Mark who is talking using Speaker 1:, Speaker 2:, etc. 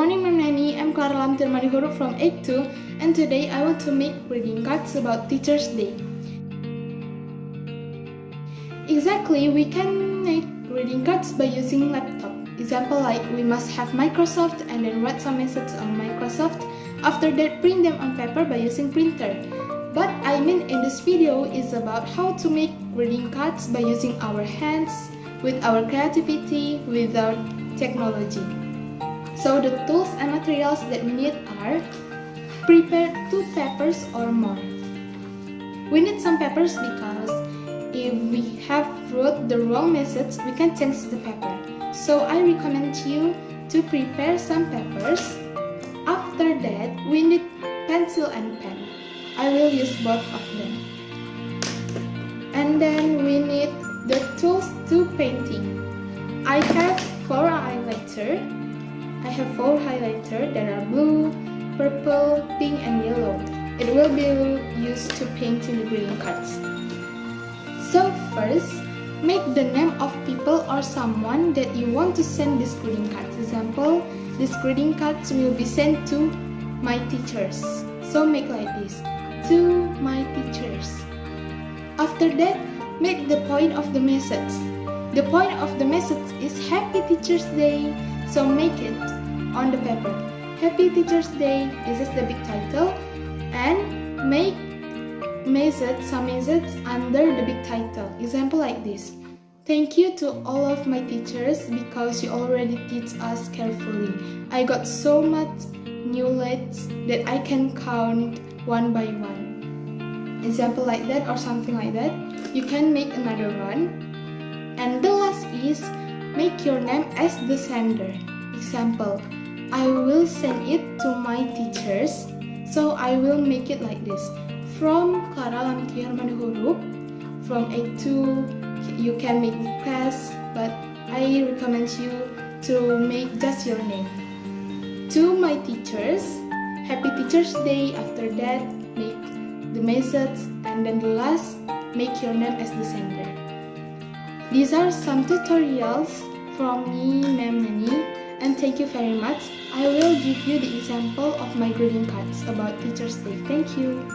Speaker 1: morning, Ma'am Nani. I'm Clara Lamtirmani Huruf from 8-2, and today I want to make greeting cards about Teacher's Day. Exactly, we can make greeting cards by using laptop. Example like we must have Microsoft and then write some messages on Microsoft. After that, print them on paper by using printer. But I mean in this video is about how to make greeting cards by using our hands, with our creativity, without technology. So the tools and materials that we need are: prepare 2 papers or more. We need some papers because if we have wrote the wrong message, we can change the paper. So I recommend you to prepare some papers. After that, we need pencil and pen. I will use both of them. And then we need the tools to painting. I have 4 highlighter. There are blue, purple, pink, and yellow. It will be used to paint in the greeting cards. So first, make the name of people or someone that you want to send this greeting cards. Example, these greeting cards will be sent to my teachers. So make like this, to my teachers. After that, make the point of the message. The point of the message is Happy Teacher's Day, so make it on the paper. Happy Teacher's Day, this is the big title, and make some message under the big title. Example like this: thank you to all of my teachers because you already teach us carefully. I got so much knowledge that I can count one by one. Example like that or something like that. You can make another one. And the last is make your name as the sender. Example, I will send it to my teachers, so I will make it like this. From Clara Lamtirmani Huruf, from 8-2, you can make the class, but I recommend you to make just your name. To my teachers, Happy Teacher's Day. After that, make the message, and then the last, make your name as the sender. These are some tutorials from me, Ma'am Nani, and thank you very much. I will give you the example of my greeting cards about Teacher's Day. Thank you.